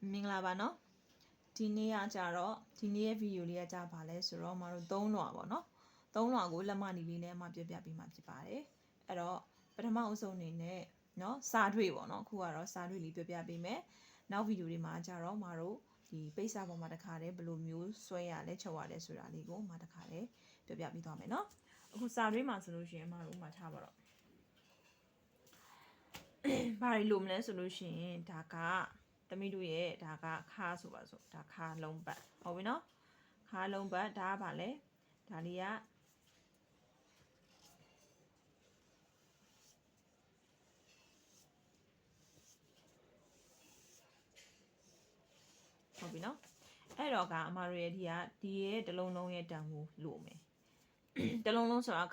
မင်္ဂလာပါနော်ဒီနေ့ကကြတော့ဒီနေ့ရဲ့ဗီဒီယိုလေးကကြပါလဲဆိုတော့မတို့3လွှာပေါ့နော်3လွှာကိုလက်မနီလေးနဲ့ပြပြပေးမှာဖြစ်ပါတယ်အဲ့တော့ပထမအဆုံးအနေနဲ့နော်စာတွေ့ပေါ့နော်အခုကတော့စာတွေ့လေးပြပြပေးမယ်နောက်ဗီဒီယိုတွေမှာကြတော့မတို့ဒီပိတ်စာပေါ်မှာတခါတည်းဘယ်လိုမျိုးဆွဲရလဲချုပ်ရလဲဆိုတာလေးကိုတခါတည်းပြပြပေးသွားမယ်နော်အခုစာတွေ့မှာဆိုလို့ရှိရင်မတို့မှာထားပါတော့ဘာလို့မလဲဆိုလို့ရှိရင်ဒါကသမီးတို့ရဲ့ဒါကခါဆိုပါစို့ဒါခါလုံးပတ်ဟုတ်ပြီနော်ခါလုံးပတ်ဒါကဗာလဲဒါလေးကဟုတ်ပြီနော်အဲ့တော့ကအမတို့ရဲ့ဒီရဲ့တလုံးလုံးရဲ့တန်ဖိုးလို့မယ်တလုံးလုံးဆိုတာ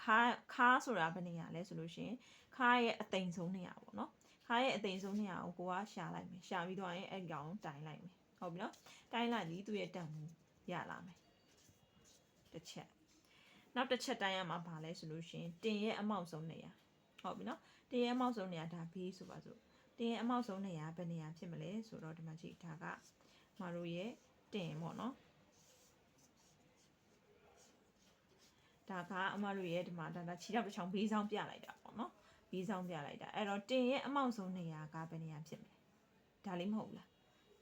ခါဆိုတာဘယ်နေရလဲဆိုလို့ရှိရင်ခါရဲ့အသိမ်ဆုံးနေရပေါ့နော်ခါရဲ့အသိမ်ဆုံးနေရကိုကိုကရှာလိုက်မယ်ရှာပြီးတော့ရင်အဲ့ကောင်တိုင်းလိုက်မယ်ဟုတ်ပြီနော်တိုင်းလိုက်ပြီးသူ့ရဲ့တန်ဖိုးရလာမယ်တစ်ချက်နောက်တစ်ချက်တိုင်းရမှာဘာလဲဆိုလို့ရှိရင်တင်ရဲ့အမောက်ဆုံးနေရဟုတ်ပြီနော်တင်ရဲ့အမောက်ဆုံးနေရဒါ B ဆိုပါစို့တင်ရဲ့အမောက်ဆုံးနေရဘယ်နေရဖြစ်မလဲဆိုတော့ဒီမှာကြည့်ဒါကမတို့ရဲ့တင်ပေါ့နော်ဒါကအမတို့ရဲ့ဒီမှာဒါခြေထောက်တစ်ချောင်းဘေးဆောင်ပြလိုက်တာပေါ့နော်ဘေးဆောင်ပြလိုက်တာအဲ့တော့တင်ရဲ့အမောက်ဆုံးနေရာကဘယ်နေရာဖြစ်မလဲဒါလေးမဟုတ်လား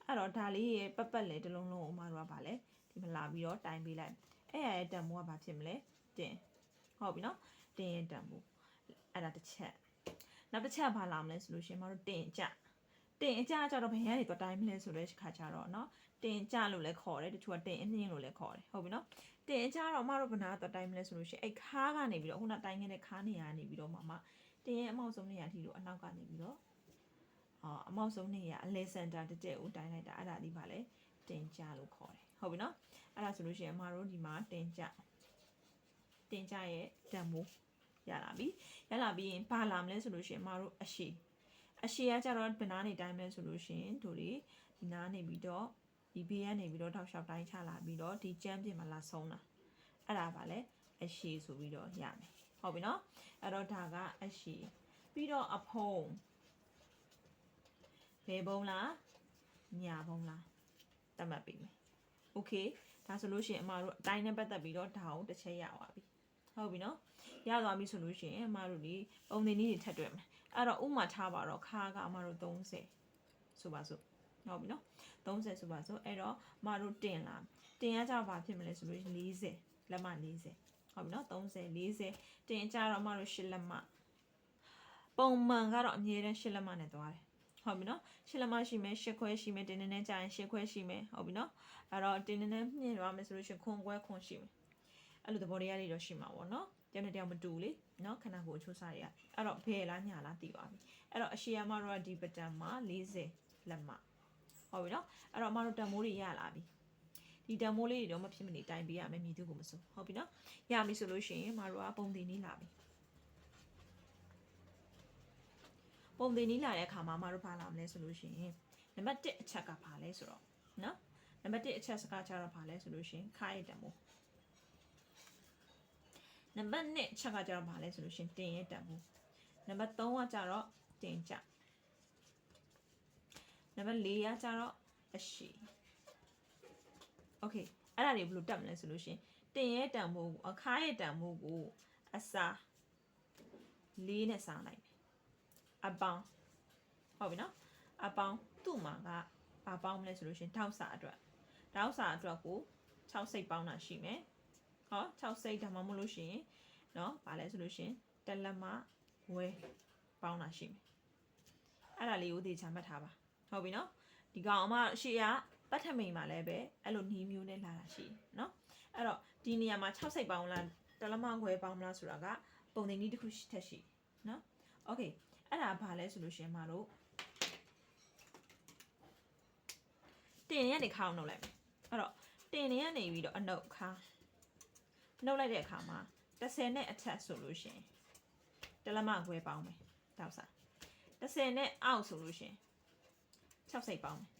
အဲ့တော့ဒါလေးရဲ့ပတ်လေတစ်လုံးလုံးကိုအမတို့ကဗာလဲဒီမှာလာပြီးတော့တိုင်ပေးလိုက်အဲ့ရရဲ့တန်ဖိုးကဘာဖြစ်မလဲတင်ဟုတ်ပြီနော်တင်ရဲ့တန်ဖိုးအဲ့ဒါတစ်ချက်နောက်တစ်ချက်ဘာလာမလဲဆိုလို့ရှိရင်အမတို့တင်ကြကြတော့ဘယ်ရနေတော့တိုင်းမလဲဆိုတဲ့ခါကျတော့เนาะတင်ကြလို့လည်းခေါ်တယ်တချို့ကတင်အနှင်းလို့လည်းခေါ်တယ်ဟုတ်ပြီနော်တင်ကြတော့အမတို့ဘယ်နာတော့တိုင်းမလဲဆိုလို့ရှိရင်အဲ့ခါးကနေပြီးတော့ခုနတိုင်းခဲ့တဲ့ခါးနေရာနေပြီးတော့မှတင်ရဲ့အမောက်ဆုံးနေရာထိတော့အနောက်ကနေပြီးတော့အမောက်ဆုံးနေရာအလဲစင်တာတက်ကိုတိုင်းလိုက်တာအဲ့ဒါဒီပါလေတင်ကြလို့ခေါ်တယ်ဟုတ်ပြီနော်အဲ့ဒါဆိုလို့ရှိရင်အမတို့ဒီမှာတင်ကြရဲ့တန်မိုးရလာပြီရင်ဘာလာမလဲဆိုလို့ရှိရင်အမတို့အရှိကကြတော့ဘယ်နာနေတိုင်းမလဲဆိုလို့ရှိရင်တို့ဒီနားနေပြီးတော့ဒီဘေးကနေပြီးတော့ထောက်လျှောက်တိုင်းချလာပြီးတော့ဒီကျမ်းပြင်မှာလာဆုံးတာအဲ့ဒါပါလေအရှိဆိုပြီးတော့ရမယ်ဟုတ်ပြီနော်အဲ့တော့ဒါကအရှိပြီးတော့အဖုံးလေဘုံလားညာဘုံလားတတ်မှတ်ပြီမယ်โอเคဒါဆိုလို့ရှိရင်အမတို့အတိုင်းနဲ့ပတ်သက်ပြီးတော့ဒါကိုတစ်ချက်ရသွားပြီဟုတ်ပြီနော်ရသွားပြီဆိုလို့ရှိရင်အမတို့ဒီပုံသင်နည်းတွေထပ်တွေ့မယ်အဲ့တော့ဥမာထားပါတော့ခါကအမတို့30ဆိုပါစို့ဟုတ်ပြီနော်30ဆိုပါစို့အဲ့တော့အမတို့တင်လာတင်ရကြပါဖြစ်မလဲဆိုလို့40လက်မ40ဟုတ်ပြီနော်30 40တင်ကြတော့အမတို့8လက်မပုံမှန်ကတော့အမြဲတမ်း8လက်မနဲ့သွားတယ်ဟုတ်ပြီနော်8လက်မရှိမယ်10ခွဲရှိမယ်တင်းနေကြာရင်10ခွဲရှိမယ်ဟုတ်ပြီနော်အဲ့တော့တင်းနေမြင့်သွားမယ်ဆိုလို့ရှိရင်ခွန်ခွဲခွန်ရှိမယ်အဲ့လိုသဘောတရားလေးတော့ရှိမှာပေါ့နော်တယောက်နဲ့တယောက်မတူလေနော်ခန္ဓာကိုယ်အချိုးစားရအဲ့တော့ဘယ်လားညာလားသိသွားပြီအဲ့တော့အရှိယမတို့ကဒီပတန်မှာ40လက်မဟုတ်ပြီနော်အဲ့တော့အမတို့တန်မိုးတွေရလာပြီဒီတန်မိုးလေးတွေတော့မဖြစ်မနေတိုင်ပေးရမယ်မြည်သူကိုမစိုးဟုတ်ပြီနော်ရပြီဆိုလို့ရှိရင်အမတို့ကပုံတင်နေလာပြီပုံတင်နေလာတဲ့အခါမှာအမတို့ဘာလာမလဲဆိုလို့ရှိရင်နံပါတ်1အချက်ကဘာလဲဆိုတော့နော်နံပါတ်1အချက်စကားကြတော့ဘာလဲဆိုလို့ရှိရင်ခါရတဲ့တန်မိုးနံပါတ်2ချက်ကကြတော့ဘာလဲဆိုလို့ရှင်တင်ရဲ့တန်ဖိုးနံပါတ်3ကကြတော့တင်ကြနံပါတ်4ကကြတော့အရှိโอเคအဲ့ဒါတွေဘယ်လိုတက်မလဲဆိုလို့ရှင်တင်ရဲ့တန်ဖိုးကိုအခါရဲ့တန်ဖိုးကိုအစာ4နဲ့စားလိုက်မယ်အပေါင်းဟုတ်ပြီနော်အပေါင်းသူ့မှာကဘာပေါင်းမလဲဆိုလို့ရှင်ထောက်စာအတွက်ကို6စိတ်ပေါင်းတာရှိမယ်ဟော6စိတ်ဒါမှမဟုတ်လို့ရှိရင်เนาะဗာလဲဆိုလို့ရှိရင်တလက်မဝဲပေါင်းတာရှိမယ်အဲ့ဒါလေးကိုသေချာမှတ်ထားပါဟုတ်ပြီเนาะဒီကောင်အမရှေ့ကပတ်ထမိန်မှာလည်းပဲအဲ့လိုနီးမျိုးနဲ့လာတာရှိเนาะအဲ့တော့ဒီနေရာမှာ6စိတ်ပေါင်းလားတလက်မဝဲပေါင်းလားဆိုတာကပုံသင်နည်းတစ်ခုထက်ရှိเนาะโอเคအဲ့ဒါဗာလဲဆိုလို့ရှိရင်မတို့တင်ရနေခါအောင်နှုတ်လိုက်မယ်အဲ့တော့တင်နေရနေပြီးတော့အနှုတ်ခါနှုတ်လိုက်တဲ့အခါမှာ10နဲ့အထက်ဆိုလို့ရှိရင်တလက်မခွဲပေါင်းမယ်တောက်စား10နဲ့အောက်ဆိုလို့ရှိရင်6စိတ်ပေါင်းမယ်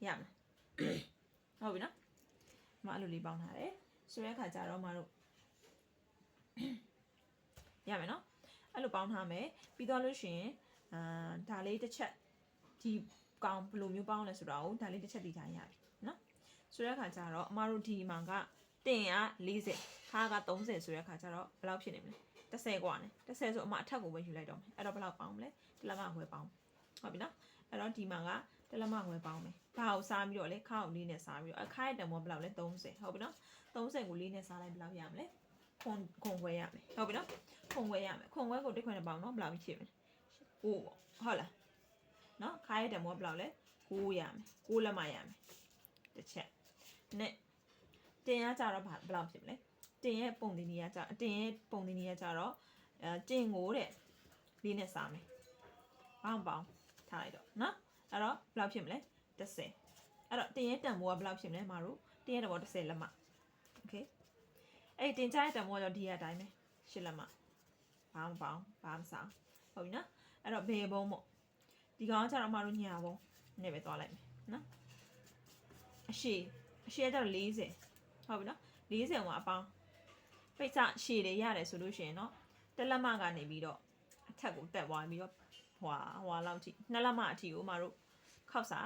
ရမယ်ဟုတ်ပြီနော်မအဲ့လိုလေးပေါင်းထားတယ်ဆိုတဲ့အခါကျတော့မတို့ရမယ်နော်အဲ့လိုပေါင်းထားမယ်ပြီးတော့လို့ရှိရင်ဒါလေးတစ်ချက် ဒီကောင်ဘယ်လိုမျိုးပေါင်းလဲဆိုတာကိုဒါလေးတစ်ချက်သိထားရပြီနော်ဆိုတဲ့အခါကျတော့အမတို့ဒီမှာကတင်က40ခါက30ဆိုတဲ့အခါကျတော့ဘယ်လောက်ဖြစ်နေမလဲ10กว่าနဲ့10ဆိုအမအထက်ကိုပဲယူလိုက်တော့မယ်အဲ့တော့ဘယ်လောက်ပေါင်းမလဲတလက်မခွဲပေါင်းဟုတ်ပြီနော်အဲ့တော့ဒီမှာကတလက်မခွဲပေါင်းမယ်ဘာကိုစားပြီးတော့လေခါကိုလေးနဲ့စားပြီးတော့အခါရဲ့တန်ဖိုးဘယ်လောက်လဲ30ဟုတ်ပြီနော်30ကိုလေးနဲ့စားလိုက်ဘယ်လောက်ရမလဲခွန်ခွဲရမယ်ဟုတ်ပြီနော်ခွန်ခွဲရမယ်ခွန်ခွဲကိုတစ်ခွဲနဲ့ပေါင်းနော်ဘယ်လောက်ဖြစ်မလဲ9ပေါ့ဟုတ်လားနော်ခါရဲ့တန်ဖိုးဘယ်လောက်လဲ9ရမယ်9လက်မရမယ်တစ်ချက်နဲ့တင်ရကြတော့ဘယ်လောက်ဖြစ်မလဲတင်ရဲ့ပုံတင်နေရကြတင်ရဲ့ပုံတင်နေရကြတော့တင်ကိုတဲ့လေးနဲ့စားမယ်ပေါင်းထားလိုက်တော့နော်အဲ့တော့ဘယ်လောက်ဖြစ်မလဲ10အဲ့တော့တင်ရဲ့တန်ဖိုးကဘယ်လောက်ဖြစ်မလဲမတို့တင်ရဲ့တန်ဖိုး10လက်မโอเคအဲ့တင်ကြတဲ့တန်ဖိုးကတော့ဒီအတိုင်းပဲ10လက်မဘာမစားဟုတ်ပြီနော်အဲ့တော့ဘယ်ဘုံမို့ဒီကောင်ကကျတော့မတို့ညာဘုံနဲ့ပဲသွားလိုက်မယ်နော်အရှိကတော့40ဟုတ်ပြီနော်40မှာအပေါင်းပိတ်စရှည်တွေရတယ်ဆိုလို့ရှိရင်เนาะတစ်လက်မကနေပြီးတော့အထက်ကိုတက်သွားပြီးတော့ဟွာလောက်ထိနှစ်လက်မအထိကိုမတို့ခောက်စာ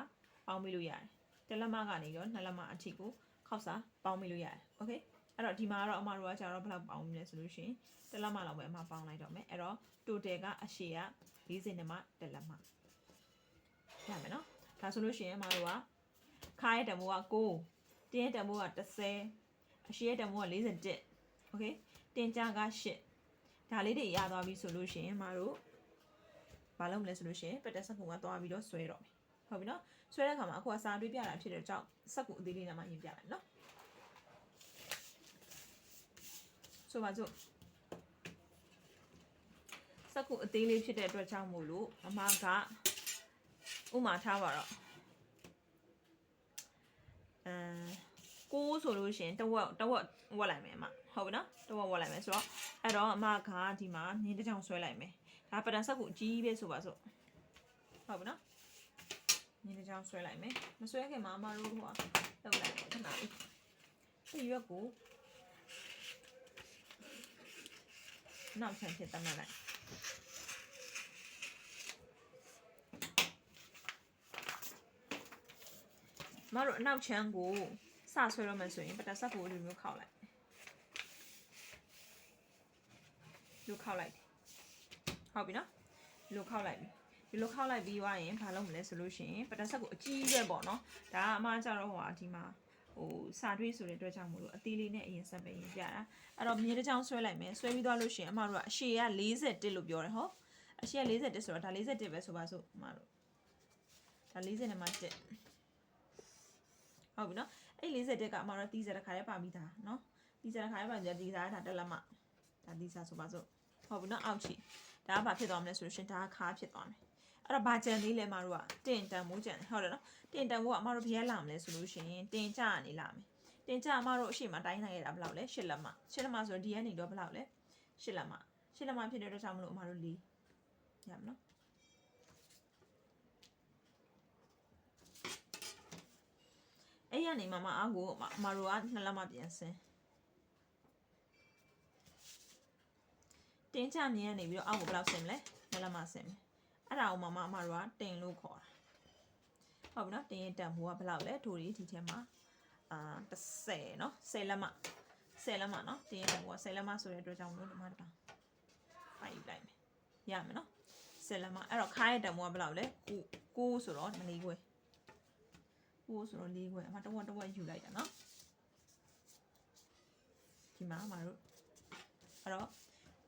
ပေါင်းပြီးလို့ရတယ်တစ်လက်မကနေတော့နှစ်လက်မအထိကိုခောက်စာပေါင်းပြီးလို့ရတယ်โอเคအဲ့တော့ဒီမှာကတော့အမတို့ကကြာတော့ဘယ်လောက်ပေါင်းမလဲဆိုလို့ရှိရင်တစ်လက်မလောက်ပဲအမပေါင်းလိုက်တော့မယ်အဲ့တော့ total ကအရှည်က40နဲ့မှတစ်လက်မရမယ်เนาะဒါဆိုလို့ရှိရင်အမတို့ကခါရဲ့တန်ဖိုးက9တင်းရဲ့တန်ဖိုးက30အရှည်ရဲ့တန်ဖိုးက41โอเคတင်ကြက8ဒါလေးတွေရသွားပြီဆိုလို့ရှိရင်မတို့ဘာလုပ်မလဲဆိုလို့ရှိရင်ပက်တက်စက်ကူကသွားပြီးတော့ဆွဲတော့မယ်ဟုတ်ပြီနော်ဆွဲတဲ့အခါမှာအခုကစာတွေးပြတာဖြစ်တဲ့ကြောင့်စက်ကူအသေးလေးနဲ့မှရင်ပြလိုက်နော်ဆိုပါစို့စက်ကူအသေးလေးဖြစ်တဲ့အတွက်ကြောင့်မို့လို့အမကဥမာထားပါတော့9ဆိုလို့ရှိရင်တဝက်ဝက်လိုက်မယ်အမဟုတ်ပြီနော်တဝက်ဝက်လိုက်မယ်ဆိုတော့အဲ့တော့အမကဒီမှာမြင်းတစ်ချောင်းဆွဲလိုက်မယ်ဒါပတန်ဆက်ကိုအကြီးပဲဆိုပါစို့ဟုတ်ပြီနော်မြင်းတစ်ချောင်းဆွဲလိုက်မယ်မဆွဲခင်မှာအမတို့ကလောက်လိုက်ခဏလေးဒီရွက်ကိုနောက်ဆန်ဖြစ်တတ်မှတ်လိုက်မတို့အနောက်ချမ်းကိုစဆွဲရမယ်ဆိုရင်ပတန်ဆက်ကိုဒီမျိုးခောက်လိုက်လူခောက်လိုက်ဟုတ်ပြီနော်လူခောက်လိုက်ပြီဒီလိုခောက်လိုက်ပြီးွားရင်ဘာလုပ်မလဲဆိုလို့ရှိရင်ပတန်ဆက်ကိုအကြီးပဲပေါ့နော်ဒါကအမကျတော့ဟိုဟာဒီမှာဟိုစာတွေးဆိုတဲ့အတွက်ကြောင့်မို့လို့အသေးလေးနဲ့အရင်ဆက်ပဲရင်ပြတာအဲ့တော့မြေတစ်ချောင်းဆွဲလိုက်မယ်ဆွဲပြီးသွားလို့ရှိရင်အမတို့ကအရှည်က41လို့ပြောတယ်ဟောအရှည်က41ဆိုတော့ဒါ41ပဲဆိုပါစို့အမတို့ဒါ40နဲ့မှ1ဟုတ်ပြီနော်အဲ့41ကအမတို့30တစ်ခါလေးပါပြီးသားနော်30တစ်ခါလေးပါပြီးဒီစားဒါတက်လက်မဒါဒီစားဆိုပါစို့ဟုတ်ပြီနော်အောက်ချီဒါကဘာဖြစ်သွားမလဲဆိုလို့ရှင်ဒါကခါဖြစ်သွားမယ်အဲ့တော့ဘာကြံလေးလဲမတို့ကတင်တန်မိုးကြံဟုတ်တယ်နော်တင်တန်မိုးကအမတို့ဘယ်လာမလဲဆိုလို့ရှင်တင်ကြကနေလာမယ်တင်ကြအမတို့အရှိမတိုင်းနိုင်ရတာဘယ်လောက်လဲ8လက်မ8လက်မဆိုတော့ဒီကနေတော့ဘယ်လောက်လဲ8လက်မ8လက်မဖြစ်တဲ့အတွက်ကြောင့်မလို့အမတို့4ရမယ်နော်အဲ့ရနေမှာအားကိုအမတို့က2လက်မပြန်ဆင်းတင်ချမြင်ရနေပြီးတော့အောက်ကိုဘယ်လောက်ဆင်းမလဲ2လက်မဆင်းမယ်အဲ့ဒါကိုမမအမတို့ကတင်လို့ခေါ်တာဟုတ်ပြီနော်တင်ရဲ့တန်ဖိုးကဘယ်လောက်လဲတို့ဒီထဲမှာ30နော်10လက်မနော်တင်ရဲ့တန်ဖိုးက10လက်မဆိုတဲ့အတွက်ကြောင့်လို့ဒီမှာပါပိုက်လိုက်မယ်ရမယ်နော်10လက်မအဲ့တော့ခါရဲ့တန်ဖိုးကဘယ်လောက်လဲ9ဆိုတော့4ခွဲ9ဆိုတော့4ခွဲအမတဝက်ယူလိုက်တာနော်ဒီမှာအမတို့အဲ့တော့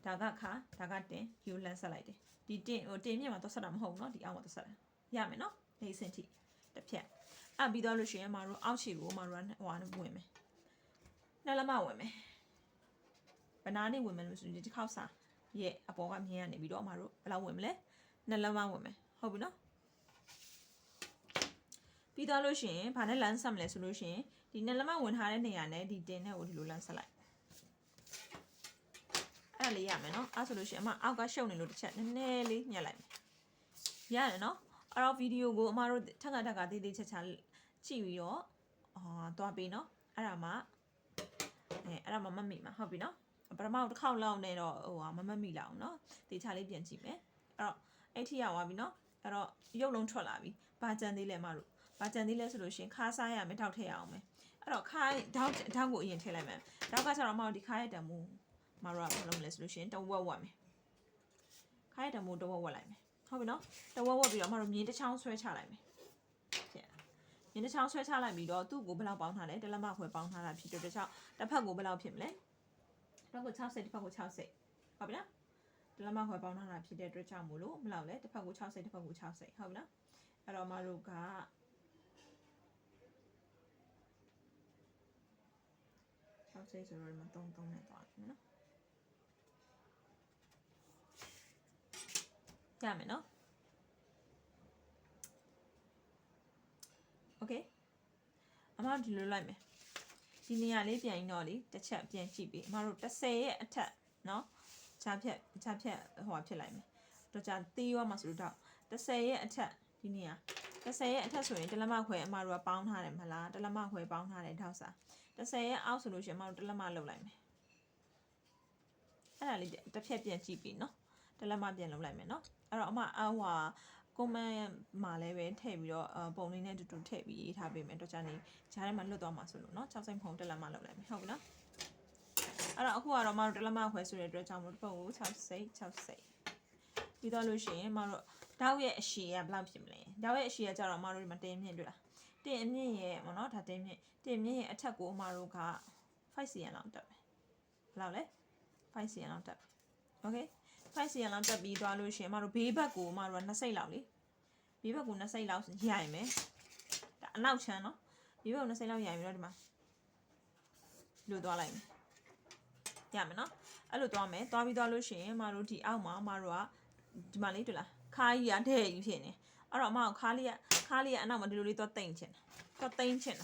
ဒါကခါဒါကတင်ယူလန်းဆက်လိုက်တယ်ဒီတင်ဟိုတင်မြင့်မှာတော့ဆက်တာမဟုတ်ဘူးเนาะဒီအောက်မှာတော့ဆက်တာရမယ်เนาะနေစင်ထိတစ်ဖြတ်အပ်ပြီးတော့လို့ရှိရင်မတို့အောက်ခြေကိုမတို့ဟိုနဲ့ဝင်မယ်နှစ်လက်မဝင်မယ်ဘနားနေဝင်မယ်လို့ဆိုရင်ဒီခောက်စာရဲ့အပေါ်ကမြင်ရနေပြီးတော့မတို့ဘယ်လောက်ဝင်မလဲနှစ်လက်မဝင်မယ်ဟုတ်ပြီเนาะပြီးတော့လို့ရှိရင်ဘာနဲ့လမ်းဆက်မလဲဆိုလို့ရှိရင်ဒီနှစ်လက်မဝင်ထားတဲ့နေရာနဲ့ဒီတင်နဲ့ကိုဒီလိုလမ်းဆက်လိုက်အဲ့လေးရမယ်နော်အဲ့ဆိုလို့ရှိရင်အမအောက်ကရှုပ်နေလို့တစ်ချက်နည်းနည်းလေးညှက်လိုက်မယ်ရတယ်နော်အဲ့တော့ဗီဒီယိုကိုအမတို့ထက်ကသေးသေးချက်ချကြည့်ပြီးတော့သွားပေးနော်အဲ့ဒါမှမမိမှာဟုတ်ပြီနော်ပထမတစ်ခေါက်လောက်နဲ့တော့ဟိုမမိလောက်နော်တေချာလေးပြန်ကြည့်မယ်အဲ့တော့အဲ့ထိရောက်သွားပြီနော် အဲ့တော့ရုပ်လုံးထွက်လာပြီဘာကြံသေးလဲအမတို့ဘာကြံသေးလဲဆိုလို့ရှင်ခါးစားရမယ်တောက်ထည့်ရအောင်မယ်အဲ့တော့ခါးတောက်ကိုအရင်ထည့်လိုက်မယ်တောက်ကကျတော့အမတို့ဒီခါးရဲ့တံမိုးမတို့ကဘာလုပ်မလဲဆိုလို့ရှင်တဝက်ဝက်မယ်ခါးရဲ့တံမိုးတဝက်ဝက်လိုက်မယ်ဟုတ်ပြီနော်တဝက်ဝက်ပြီးတော့အမတို့မြင်းတစ်ချောင်းဆွဲချလိုက်မယ်မြင်းတစ်ချောင်းဆွဲချလိုက်ပြီးတော့သူ့ကိုဘယ်လောက်ပေါင်းထားလဲတလက်မခွဲပေါင်းထားတာဖြစ်တဲ့တစ်ချောင်းတစ်ဖက်ကိုဘယ်လောက်ဖြစ်မလဲတစ်ဖက်ကို60တစ်ဖက်ကို60ဟုတ်ပြီနော်တလက်မခွဲပေါင်းထားတာဖြစ်တဲ့အတွက်ကြောင့်မို့လို့ဘယ်လောက်လဲတစ်ဖက်ကို60တစ်ဖက်ကို60ဟုတ်ပြီနော်အဲ့တော့မတို့က60ဆိုတော့ဒီမှာ33နဲ့သွားတယ်နော်ရမယ်နော်โอเคအမဒီလိုလိုက်မယ်ဒီနေရာလေးပြန်ရင်တော့လေတစ်ချက်ပြန်ကြည့်ပြီအမတို့30ရဲ့အထက်နော်ခြားဖြတ်ဟိုဖြစ်လိုက်မယ်တော့ကြာသေးရောမှာဆိုတော့30ရဲ့အထက်ဒီနေရာ30ရဲ့အထက်ဆိုရင်တလက်မခွဲအမတို့ကပေါင်းထားတယ်မလားတလက်မခွဲပေါင်းထားတယ်ထောက်စား30ရဲ့အောက်ဆိုလို့ရှိရင်အမတို့တလက်မလုပ်လိုက်မယ်အဲ့ဒါလေးတစ်ဖြက်ပြန်ကြည့်ပြီနော်တလက်မပြန်လုပ်လိုက်မယ်နော်အဲ့တော့အမဟွာcomment မှာလည်းပဲထည့်ပြီးတော့ပုံလေးနဲ့တူတူထည့်ပြီးရေးထားပေးမယ်တော့ကြာနေဂျားထဲမှာလွတ်သွားမှာဆိုလို့เนาะ6စိတ်ဖုံတက်လက်မလုပ်လိုက်မယ်ဟုတ်ပြီနော်အဲ့တော့အခုကတော့မတို့တက်လက်မခွဲဆိုတဲ့အတွက်ကြောင့်မို့ပုံကို6စိတ်ပြီးတော့လို့ရှိရင်မတို့တောက်ရဲ့အရှည်ကဘယ်လောက်ဖြစ်မလဲတောက်ရဲ့အရှည်ကကြတော့မတို့ဒီမှာတင်းမြင့်တွေ့လားတင်းအမြင့်ရဲ့ပေါ့နော်ဒါတင်းမြင့်ရဲ့အထက်ကိုမတို့က5 cm လောက်တက်မယ်ဘယ်လောက်လဲ5 cm လောက်တက်โอเค5 cm လောက်တက်ပြီးသွားလို့ရှိရင်မတို့ဘေးဘက်ကိုမတို့က2စိတ်လောက်လေဘေးဘက်ကို2စိတ်လောက်ရိုင်မယ်ဒါအနောက်ချမ်းနော်ဘေးဘက်ကို2စိတ်လောက်ရိုင်ပြီးတော့ဒီမှာလို့သွားလိုက်မယ်ရမယ်နော်အဲ့လိုသွားမယ်သွားပြီးသွားလို့ရှိရင်မတို့ဒီအောက်မှာမတို့ကဒီမှာလေးတွေ့လားခါးကြီးကတဲ့ကြီးဖြစ်နေအဲ့တော့အမကခါးလေးကအနောက်မှာဒီလိုလေးသွားတိမ်ချင်သွားတိမ်ချင်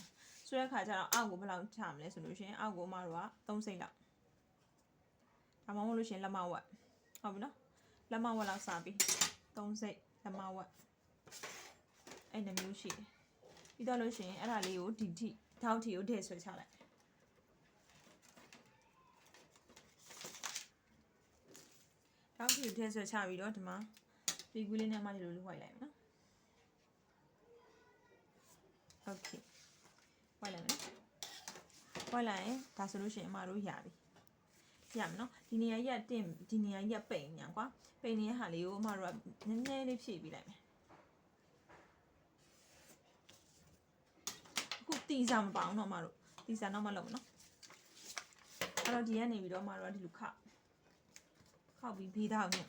ဆိုတဲ့ခါကျတော့အောက်ကိုဘယ်လောက်ချမလဲဆိုလို့ရှိရင်အောက်ကိုအမတို့က3စိတ်လောက်ဒါမှမဟုတ်လို့ရှိရင်လက်မဝက်ဟုတ်ပြီနော်လက်မဝက်လောက်စားပြီး3စိတ်လက်မဝက်အဲ့နှမျိုးရှိတယ်ပြီးတော့လို့ရှိရင်အဲ့ဒါလေးကိုဒီထိထောက်ထီကိုထည့်ဆွဲချလိုက်ထောက်ထီကိုထည့်ဆွဲချပြီးတော့ဒီမှာဒီကွေးလေးနဲ့မှဒီလိုလေးဝိုက်လိုက်မယ်နော်โอเคဝိုက်လိုက်မယ်ဝိုက်လိုက်ရင်ဒါဆိုလို့ရှိရင်အမတို့ရပြီရမယ်နော်ဒီနေရာကြီးကတင်ဒီနေရာကြီးကပိန်ညာကွာပိန်နေတဲ့ဟာလေးကိုအမတို့ကနည်းနည်းလေးဖြည့်ပြီးလိုက်မယ်အခုတီစာမပေါအောင်တော့အမတို့တီစာတော့မလုပ်ဘူးနော်အဲ့တော့ဒီကနေပြီးတော့အမတို့ကဒီလိုခောက်ပြီးဘေးသားအောင်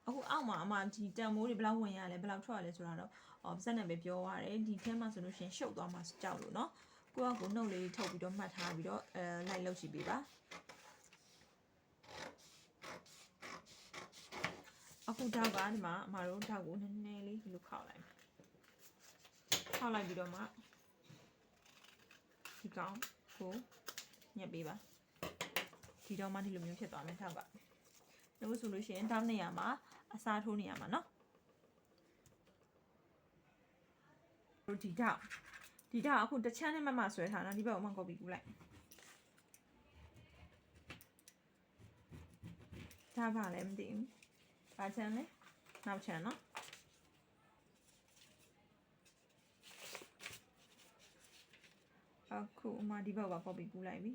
အခုအောက်မှာအမဒီတန်မိုးတွေဘယ်လောက်ဝင်ရလဲဘယ်လောက်ထွက်ရလဲဆိုတာတော့ပါစက်နဲ့ပဲပြောရတယ်ဒီထဲမှာဆိုလို့ရှိရင်ရှုပ်သွားမှာကြောက်လို့เนาะကိုယ့်အကူနှုတ်လေးထုတ်ပြီးတော့မှတ်ထားပြီးတော့လိုက်လုပ်ကြည့်ပေးပါအခုတောက်ကဒီမှာအမတို့တောက်ကိုနည်းနည်းလေးဒီလိုခောက်လိုက်ပြီးတော့မှဒီကောင်ကိုညက်ပေးပါဒီတော့မှဒီလိုမျိုးဖြစ်သွားမယ်တောက်ကလို့ဆိုလို့ရှိရင်တောက်နေရမှာအစားထိုးနေရမှာเนาะဒီတောက်အခုတစ်ချမ်းနဲ့မှဆွဲထားတာဒီဘက်ကိုမှကော်ပီကူးလိုက်ဒါပါလဲမသိဘူးဘာချမ်းလဲနောက်ချမ်းเนาะအခုအမဒီဘက်ကိုကော်ပီကူးလိုက်ပြီ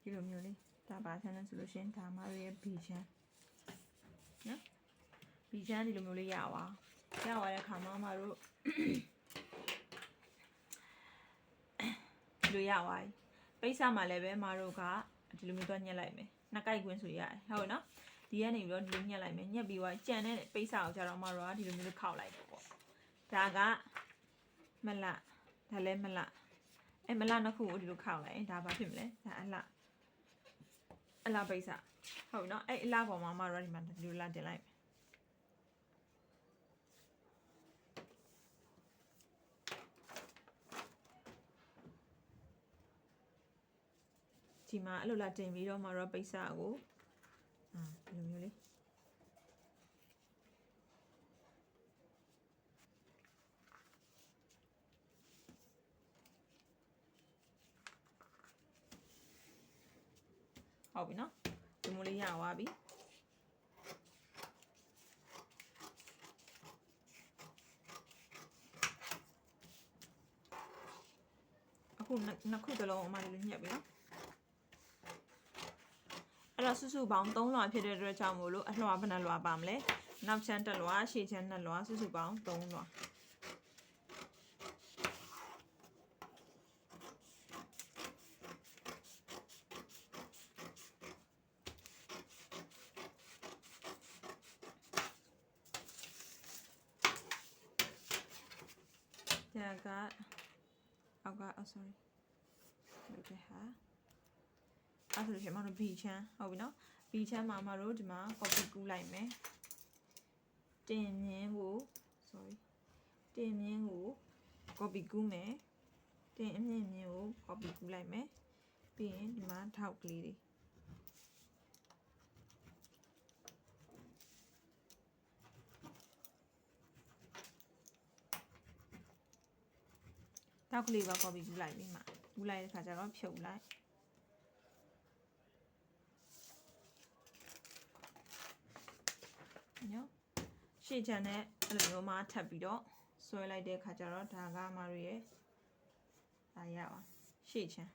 ဒီလိုမျိုးလေးဒါပါချမ်းလဲဆိုလို့ရှင်ဒါမှရဲ့ဘီချမ်းနော်ဘီချမ်းဒီလိုမျိုးလေးရသွားတဲ့ခါမှာမတို့ဒီလိုရသွားပြီပိတ်စမှာလည်းပဲမတို့ကဒီလိုမျိုးတော့ညှက်လိုက်မယ်နှစ်ကိုက်ကွင်းဆိုရတယ်ဟုတ်နော်ဒီကနေပြီးတော့ဒီလိုညှက်လိုက်မယ်ညှက်ပြီးတော့ကြံတဲ့ပိတ်စကိုကြတော့မတို့ကဒီလိုမျိုးလေးခောက်လိုက်တယ်ပေါ့ဒါကမလဒါလည်းမလအဲ့မလနှစ်ခုကိုဒီလိုခောက်လိုက်ရင်ဒါဘာဖြစ်မလဲဒါအလပိတ်စဟုတ်နော်အဲ့အလပေါ်မှာမတို့ကဒီမှာဒီလိုလာတင်လိုက် ဒီမှာအဲ့လိုလာတင်ပြီးတော့မှတော့ပိတ်စကိုဒီလိုမျိုးလေးဟုတ်ပြီနော်ဒီမျိုးလေးရသွားပြီအခုနှစ်ခုတလုံးအမလေးညှက်ပြီနော်အဲ့တော့စုစုပေါင်း3လွှာဖြစ်တဲ့အတွက်ကြောင့်မို့လို့အလွှာဘယ်နှလွှာပါမလဲနောက်ချမ်း1လွှာရှေ့ချမ်း2လွှာစုစုပေါင်း3လွှာဒါကအောက်က sorry ဒီကဟာအဲ့ဆိုလို့ရှိရင်မတို့ B ချမ်းဟုတ်ပြီနော် B ချမ်းမှာမတို့ဒီမှာ copy ကူးလိုက်မယ်တင်မြင်းကို sorry တင်မြင်းကို copy ကူးမယ်တင်အမြင့်မြင်းကို copy ကူးလိုက်မယ်ပြီးရင်ဒီမှာထောက်ကလေးတွေထောက်ကလေးပါ copy ကူးလိုက်ပြီမှာကူးလိုက်တဲ့ခါကျတော့ဖြုတ်လိုက်နော်ရှေ့ချမ်းနဲ့အဲ့လိုမျိုးမှထပ်ပြီးတော့ဆွဲလိုက်တဲ့ခါကျတော့ဒါကမတို့ရဲ့ဒါရပါရှေ့ချမ်း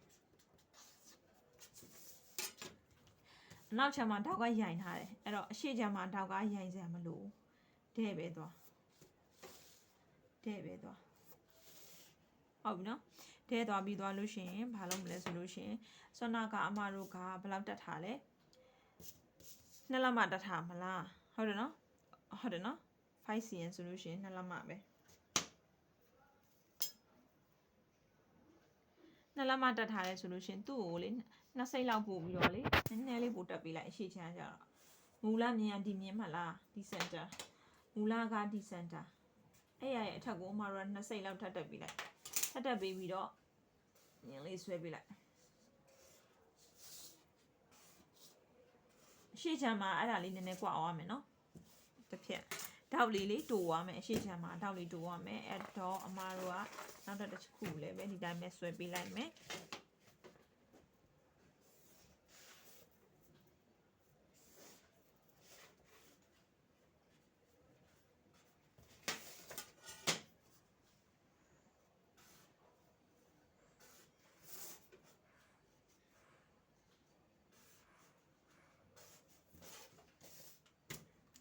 နောက်ချမ်းမှာတောက်ကရိုင်ထားတယ်အဲ့တော့အရှေ့ချမ်းမှာတောက်ကရိုင်စရာမလိုတဲ့ပဲသွားတဲ့ပဲသွားဟုတ်ပြီနော်တဲ့သွားပြီးသွားလို့ရှိရင်ဘာလုပ်မလဲဆိုလို့ရှိရင်ဆွမ်းနာကအမတို့ကဘယ်လောက်တက်ထားလဲ2လက်မတက်ထားမလားဟုတ်တယ်နော်ဟုတ်တယ်နော် 5cm ဆိုလို့ရှိရင်2လက်မပဲ2လက်မတက်ထားလဲဆိုလို့ရှိရင်သူ့ကိုလေ2စိတ်လောက်ပို့ပြီးတော့လေနည်းနည်းလေးပို့တက်ပေးလိုက်အရှိချမ်းကြတော့မူလမြင်ရဒီမြင်မလားဒီစင်တာမူလကဒီစင်တာအဲ့ရရဲ့အထက်ကိုအမတို့က2စိတ်လောက်ထပ်တက်ပေးလိုက်ထပ်တက်ပေးပြီးတော့မြင်လေးဆွဲပေးလိုက်အရှိချမ်းမှာအဲ့ဒါလေးနည်းနည်းကွာအောင်ရမယ်နော်တစ်ဖြက်တောက်လေးတိုးသွားမယ်အရှိချမ်းမှာတောက်လေးတိုးသွားမယ်အဲ့တော့အမတို့ကနောက်တစ်ခုလည်းပဲဒီတိုင်းပဲဆွဲပေးလိုက်မယ်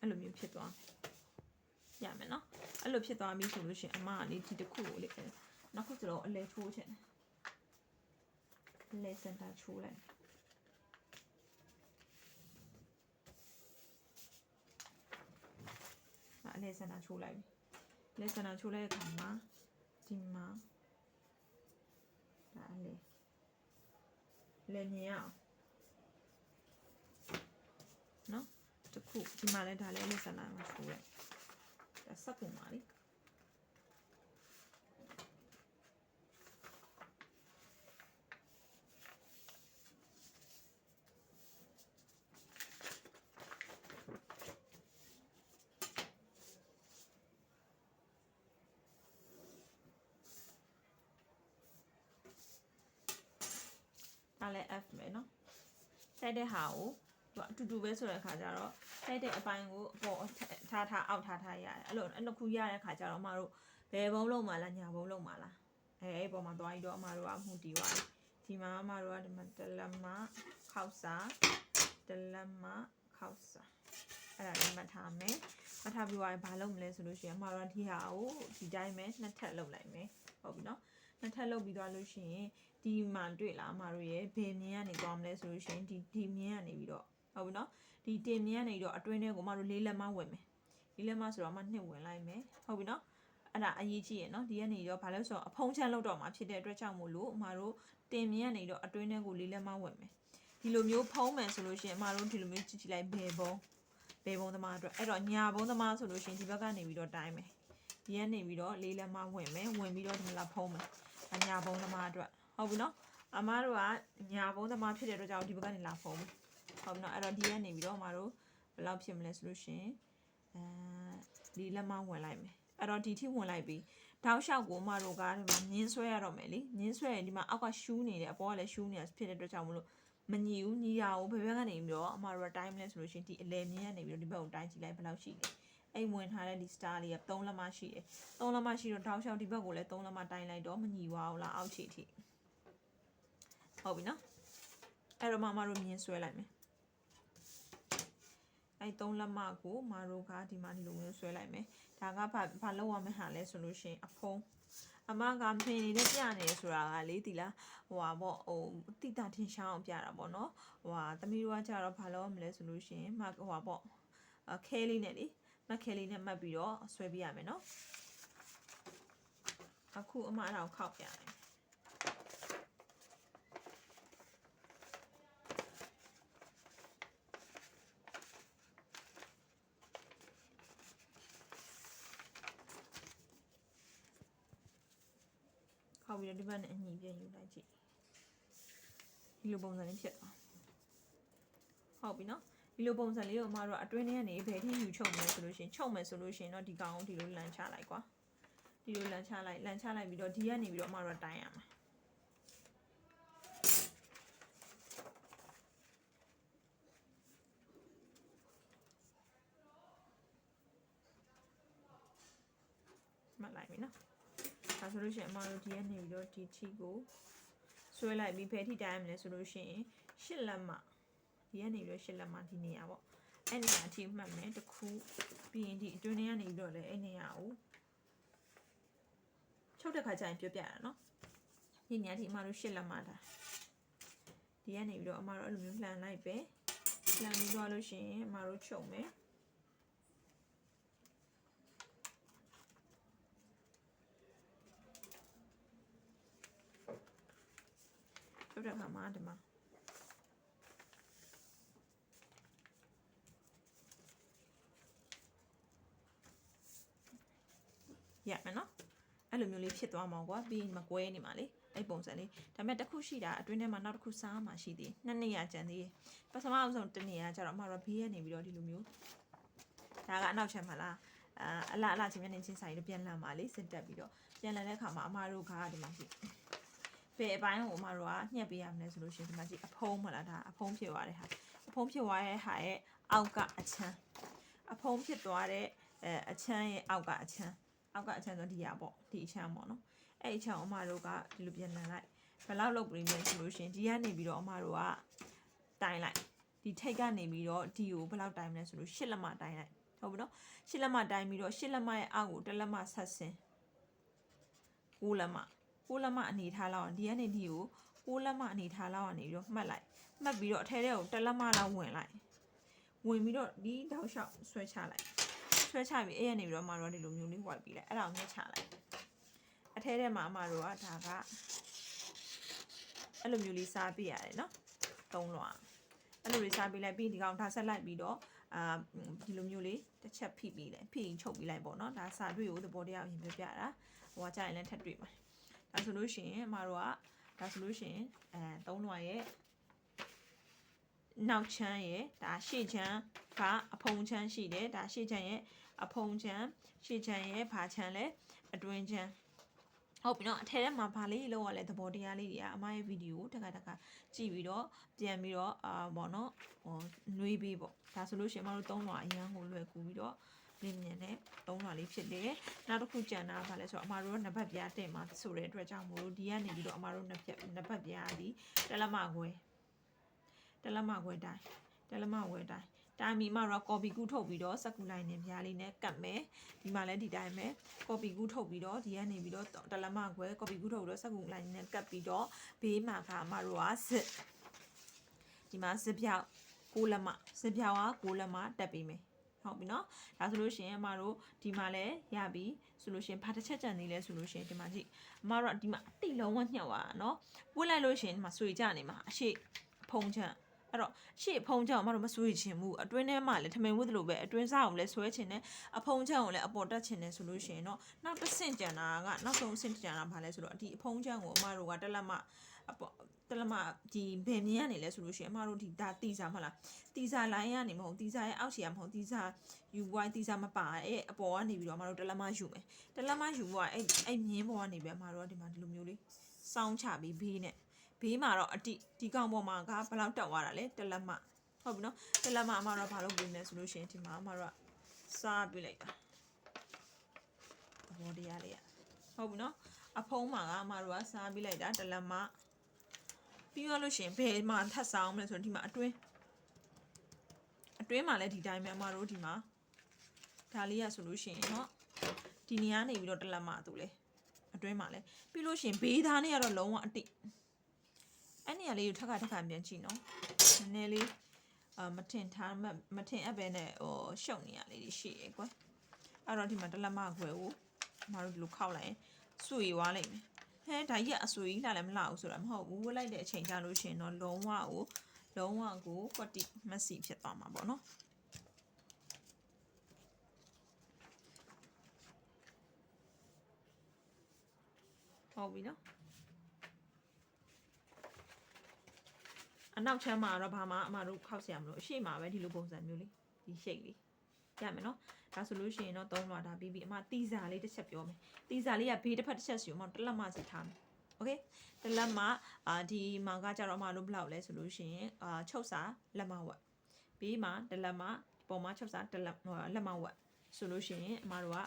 အဲ့လိုမျိုးဖြစ်သွားရမယ်နော်အဲ့လိုဖြစ်သွားပြီဆိုလို့ရှိရင်အမကလေဒီတစ်ခုကိုလေနောက်ခုစလုံးအလဲချိုးချင်တယ်အလဲစင်တာချိုးလိုက်အလဲစင်တာချိုးလိုက်ပြီလဲစင်တာချိုးလိုက်တဲ့အခါမှာဒီမှာဒါလဲမြင်အောင်နော်တခုဒီမှာလည်းဒါလည်းလက်စနာမှာချိုးလိုက်ဒါစက်ပုံပါလေဒါလည်း F ပဲเนาะတိုက်တဲ့ဟာကိုသူအတူတူပဲဆိုတဲ့ခါကျတော့တိုက်တဲ့အပိုင်းကိုအပေါ်ထားအောက်ထားရတယ်အဲ့လိုခုရတဲ့ခါကျတော့အမတို့ဘယ်ဘုံလုံးမှာလားညာဘုံလုံးမှာလားအဲ့ပေါ်မှာသွားပြီးတော့အမတို့ကမှုတီးသွားပြီဒီမှာအမတို့ကဒီမှာတလက်မခောက်စာတလက်မခောက်စာအဲ့ဒါလေးမှတ်ထားမယ်မှတ်ထားပြီးတော့ဘာလုပ်မလဲဆိုလို့ရှိရင်အမတို့ကဒီဟာကိုဒီတိုင်းပဲနှစ်ထပ်လုပ်လိုက်မယ်ဟုတ်ပြီနော်နှစ်ထပ်လုပ်ပြီးသွားလို့ရှိရင်ဒီမှတွေ့လားအမတို့ရဲ့ဘယ်မြင်ကနေသွားမလဲဆိုလို့ရှိရင်ဒီမြင်ကနေပြီးတော့ဟုတ်ပြီနော်ဒီတင်မြင်ကနေတော့အတွင်းထဲကိုအမတို့လေးလက်မဝင်မယ်လေးလက်မဆိုတော့အမနှစ်ဝင်လိုက်မယ်ဟုတ်ပြီနော်အဲ့ဒါအရေးကြီးရယ်နော်ဒီကနေတော့ဘာလို့ဆိုတော့အဖုံးချမ်းလောက်တော့မှာဖြစ်တဲ့အတွက်ကြောင့်မို့လို့အမတို့တင်မြင်ကနေတော့အတွင်းထဲကိုလေးလက်မဝင်မယ်ဒီလိုမျိုးဖုံးမယ်ဆိုလို့ရှိရင်အမတို့ဒီလိုမျိုးကြည့်လိုက်ဘယ်ဘုံသမားအတွက်အဲ့တော့ညာဘုံသမားဆိုလို့ရှိရင်ဒီဘက်ကနေပြီးတော့တိုင်းမယ်ဒီကနေပြီးတော့လေးလက်မဝင်မယ်ဝင်ပြီးတော့ဒီမှာဖုံးမယ်ညာဘုံသမားအတွက်ဟုတ်ပြီနော် အမားတို့ကညာဘုံသမားဖြစ်တဲ့အတွက်ကြောင့်ဒီဘက်ကနေလာဖုံးဟုတ်ပြီနော်အဲ့တော့ဒီကနေပြီးတော့အမားတို့ဘယ်လောက်ဖြစ်မလဲဆိုလို့ရှင်ဒီလက်မဝင်လိုက်မယ်အဲ့တော့ဒီထိဝင်လိုက်ပြီးတောက်လျှောက်ကိုအမားတို့ကဒီမှာညင်းဆွဲရတော့မယ်လေညင်းဆွဲရင်ဒီမှာအောက်ကရှူးနေတယ်အပေါ်ကလည်းရှူးနေတာဖြစ်တဲ့အတွက်ကြောင့်မလို့မညီဘူးညီရအောင်ဘယ်ဘက်ကနေပြီးတော့အမားတို့တိုင်းမလဲဆိုလို့ရှင်ဒီအလဲမြင်းကနေပြီးတော့ဒီဘက်ကိုတိုင်းကြည့်လိုက်ဘယ်လောက်ရှိလဲအဲ့ဝင်ထားတဲ့ဒီ star လေးက3လက်မရှိတယ်3လက်မရှိတော့တောက်လျှောက်ဒီဘက်ကိုလည်း3လက်မတိုင်းလိုက်တော့မညီပါဘူးလားအောက်ခြေထိဟုတ်ပြီနော်အဲ့တော့မတို့မြင်းဆွဲလိုက်မယ်အဲ့3လက်မကိုမတို့ကဒီမှာဒီလိုမျိုးဆွဲလိုက်မယ်ဒါကဘာလောက်ရမယ့်ဟာလဲဆိုလို့ရှိရင်အဖုံးအမကဖင်နေတဲ့ပြနေဆိုတာကလေဒီလားဟိုဟာပေါ့ဟိုတိတာထင်ရှားအောင်ပြတာပေါ့နော်ဟိုဟာသမီးတို့ကကြတော့ဘာလောက်ရမလဲဆိုလို့ရှိရင်ဟိုဟာပေါ့ခဲလေးနဲ့လေမက်ခဲလေးနဲ့မှတ်ပြီးတော့ဆွဲပြရမယ်နော်အခုအမအဲ့ဒါကိုခောက်ပြရတယ်ခောက်ပြီးတော့ဒီဘက်နဲ့အညီပြန်ယူလိုက်ကြည့်ဒီလိုပုံစံလေးဖြစ်သွားဟုတ်ပြီနော်ဒီလိုပုံစံလေးကိုအမတို့အတွင်းထဲကနေဘယ်ထိယူချုပ်မလဲဆိုလို့ရှိရင်ချုပ်မယ်ဆိုလို့ရှိရင်တော့ဒီကောင်ကိုဒီလိုလန်ချလိုက်ကွာဒီလိုလန်ချလိုက်ပြီးတော့ဒီကနေပြီးတော့အမတို့တိုင်းရမှာမှတ်လိုက်ပြီနော်ဒါဆိုလို့ရှိရင်အမတို့ဒီကနေပြီးတော့ဒီချီကိုဆွဲလိုက်ပြီးဘယ်ထိတိုင်းရမလဲဆိုလို့ရှိရင်8လက်မဒီကနေပြီးတော့8လက်မဒီနေရာပေါ့အဲ့နေရာအထိမှတ်မယ်တစ်ခုပြီးရင်ဒီအတွင်းထဲကနေပြီးတော့လည်းအဲ့နေရာကိုချုပ်တဲ့ခါကျရင်ပြပြရနော်ဒီနေရာထိအမတို့8လက်မတာဒီကနေပြီးတော့အမတို့အဲ့လိုမျိုးလှန်လိုက်ပဲလှန်ပြီးတော့လို့ရှိရင်အမတို့ချုပ်မယ်ချုပ်တဲ့ခါမှာဒီမှာရမယ်နော်အဲ့လိုမျိုးလေးဖြစ်သွားမှာကွာပြီးရင်မကွဲနေမှာလေအဲ့ပုံစံလေးဒါပေမဲ့တစ်ခုရှိတာအတွင်းထဲမှာနောက်တစ်ခုစားမှရှိသေး2နေရာကျန်သေးတယ်ပထမအောင်ဆုံးတစ်နေရာကျတော့အမတို့ဘေးကနေပြီးတော့ဒီလိုမျိုးဒါကအနောက်ချက်မှာလားအလားချင်းမျက်နှာချင်းဆိုင်လို့ပြန်လန်ပါလေစစ်တက်ပြီးတော့ပြန်လန်တဲ့အခါမှာအမတို့ကဒီမှာရှိဘယ်အပိုင်းကိုအမတို့ကညှက်ပေးရမလဲဆိုလို့ရှိရင်ဒီမှာရှိအဖုံးမလားဒါအဖုံးဖြစ်သွားတဲ့ဟာအဖုံးဖြစ်သွားတဲ့ဟာရဲ့အောက်ကအချမ်းအဖုံးဖြစ်သွားတဲ့အချမ်းရဲ့အောက်ကအချမ်းဆိုဒီရပေါ့ဒီအချမ်းပေါ့နော်အဲ့အချမ်းအမတို့ကဒီလိုပြန်လန်လိုက်ဘယ်လောက်လုပ်ပြီးလဲဆိုလို့ရှိရင်ဒီကနေပြီးတော့အမတို့ကတိုင်လိုက်ဒီထိတ်ကနေပြီးတော့ဒီကိုဘယ်လောက်တိုင်မလဲဆိုလို့8လက်မတိုင်လိုက်ဟုတ်ပြီနော်8လက်မတိုင်ပြီးတော့8လက်မရဲ့အောက်ကို1လက်မဆက်ဆင်း9လက်မအနေထားလောက်ဒီကနေဒီကို9လက်မအနေထားလောက်ကနေပြီးတော့မှတ်လိုက်မှတ်ပြီးတော့အထဲထဲကို1လက်မလောက်ဝင်လိုက်ဝင်ပြီးတော့ဒီတောက်လျှောက်ဆွဲချလိုက်ဆွဲချပြီးအဲ့ရနေပြီးတော့အမတို့ဒီလိုမျိုးလေးဝိုက်ပြီးလိုက်အဲ့ဒါကိုညှက်ချလိုက်အထဲထဲမှာအမတို့ကဒါကအဲ့လိုမျိုးလေးစားပြရတယ်နော်3လွှာအဲ့လိုလေးစားပြလိုက်ပြီးဒီကောင်ဒါဆက်လိုက်ပြီးတော့ဒီလိုမျိုးလေးတစ်ချက်ဖိပြီးလိုက်ဖိရင်ချုပ်ပြီးလိုက်ပေါ့နော်ဒါစာတွေ့ကိုသဘောတရားအရင်ပြောပြတာဟိုကကြာရင်လည်းထပ်တွေ့မှာဒါဆိုလို့ရှိရင်အမတို့ကဒါဆိုလို့ရှိရင်3လွှာရဲ့နောက်ချမ်းရဲ့ဒါရှေ့ချမ်းကအဖုံချမ်းရှိတယ်ဒါရှေ့ချမ်းရဲ့အဖုံချမ်းရှေ့ချမ်းရဲ့ဘာချမ်းလဲအတွင်းချမ်းဟုတ်ပြီနော်အထဲထဲမှာဗာလေးလောက်ရလဲသဘောတရားလေးတွေကအမရဲ့ဗီဒီယိုတခါကြည့်ပြီးတော့ပြန်ပြီးတော့ပေါ့နော်ဟိုနှွေးပေးပေါ့ဒါဆိုလို့ရှိရင်အမတို့3လွှာအရန်ကိုလွယ်ကူပြီးတော့လင်းမြင်နဲ့3လွှာလေးဖြစ်တယ်နောက်တစ်ခုကြံတာဗာလဲဆိုတော့အမတို့နံပါတ်ပြားတင်မှာဆိုတဲ့အတွက်ကြောင့်မို့လို့ဒီကနေပြီးတော့အမတို့နံပါတ်ပြားဒီတလက်မခွဲတိုင်းမီမှာတော့ copy ကူးထုတ်ပြီးတော့စကူလိုင်းနဲ့ပြားလေးနဲ့ကတ်မယ်ဒီမှာလည်းဒီတိုင်းပဲ copy ကူးထုတ်ပြီးတော့ဒီကနေပြီးတော့တလက်မခွဲ copy ကူးထုတ်ပြီးတော့စကူလိုင်းနဲ့ကတ်ပြီးတော့ဘေးမှာကအမတို့ကစစ်ဒီမှာစစ်ပြောက်6လက်မစစ်ပြောက်က6လက်မတက်ပြီးမယ်ဟုတ်ပြီနော်ဒါဆိုလို့ရှိရင်အမတို့ဒီမှာလည်းရပြီဆိုလို့ရှိရင်ဘာတစ်ချက်ကြံနေလဲဆိုလို့ရှိရင်ဒီမှာကြည့်အမတို့ဒီမှာအတိလုံးဝညှက်သွားတာနော်ပွင့်လိုက်လို့ရှိရင်ဒီမှာဆွေကြနေမှာအရှိဖုံချမ်းအဲ့တော့ရှေ့ဖုံးချောင်းမတို့မဆွေးချင်ဘူးအတွင်းထဲမှာလည်းထမိန်ဝတ်လို့ပဲအတွင်းစားအောင်လည်းဆွဲချင်တယ်အဖုံးချောင်းကိုလည်းအပေါ်တက်ချင်တယ်ဆိုလို့ရှိရင်တော့နောက်တစ်ဆင့်ကြံတာကနောက်ဆုံးအဆင့်ကြံတာဘာလဲဆိုတော့ဒီအဖုံးချောင်းကိုအမတို့ကတက်လက်မ တလမဒီဘယ်မြင်ရနေလဲဆိုလို့ရှိရင်အမတို့ဒီဒါတီစာမဟုတ်လားတီစာလိုင်းကနေမဟုတ်တီစာရဲ့အောက်ခြေကမဟုတ်တီစာ UY တီစာမပါအပေါ်ကနေပြီးတော့အမတို့တလမယူမယ်တလမယူကအဲ့မြင်းပေါ်ကနေပြီးအမတို့ကဒီမှာဒီလိုမျိုးလေးစောင်းချပြီးဘေးနဲ့ဘေးမှာတော့အတိဒီကောင်ပေါ်မှာကဘယ်လောက်တက်သွားတာလဲတလမဟုတ်ပြီနော်တလမအမတို့ဘာလုပ်ပေးမလဲဆိုလို့ရှိရင်ဒီမှာအမတို့ကစားပြလိုက်တာသဘောတရားလေးဟုတ်ပြီနော်အဖုံးမှာကအမတို့ကစားပြလိုက်တာတလမပြီးရလို့ရှိရင်ဘယ်မှာထပ်ဆောင်မလဲဆိုတော့ဒီမှာအတွင်းမှာလည်းဒီတိုင်းပဲအမတို့ဒီမှာဒါလေးရဆိုလို့ရှိရင်เนาะဒီနေရာနေပြီးတော့တလက်မသူလေအတွင်းမှာလည်းပြီးလို့ရှိရင်ဘေးသားနဲ့ကတော့လုံးဝအတိအဲ့နေရာလေးကိုထပ်ခါပြန်ကြည့်နော်နည်းနည်းလေးမထင်အပ်ပဲနဲ့ဟိုရှုပ်နေရလေးရှိရယ်ကွာအဲ့တော့ဒီမှာတလက်မခွဲကိုအမတို့ဒီလိုခောက်လိုက်ရင်စွေသွားလိမ့်မယ်ဟဲဒါကြီးအဆွေကြီးလာလည်းမလာဘူးဆိုတာမဟုတ်ဘူးဝတ်လိုက်တဲ့အချိန်ကြာလို့ရှိရင်တော့လုံးဝကိုကွက်တိမက်ဆီဖြစ်သွားမှာပေါ့နော်ဟုတ်ပြီနော်အနောက်ချမ်းမှာတော့ဘာမှအမတို့ခောက်ဆရာမလို့အရှိမှာပဲဒီလိုပုံစံမျိုးလေးဒီ shape လေးရမယ်နော်ဒါဆိုလို့ရှိရင်တော့သုံးလွှာထားပြီးအမတီစာလေးတစ်ချက်ပြောမယ်တီစာလေးကဘေးတစ်ဖက်တစ်ချက်စီအမတလက်မစီထားမယ်โอเคတလက်မဒီမှာကကြတော့အမတို့ဘယ်လောက်လဲဆိုလို့ရှိရင်ချုပ်စာလက်မဝက်ပြီးမှတလက်မပုံမှာချုပ်စာတလက်မဝက်ဆိုလို့ရှိရင်အမတို့က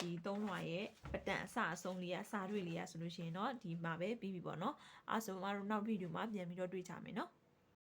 ဒီသုံးလွှာရဲ့ပတန်အစအဆုံးလေးအစာတွေလေးဆိုလို့ရှိရင်တော့ဒီမှာပဲပြီးပြီပေါ့နော်အဲဆိုအမတို့နောက်ဗီဒီယိုမှာပြန်ပြီးတော့တွေ့ကြမယ်နော်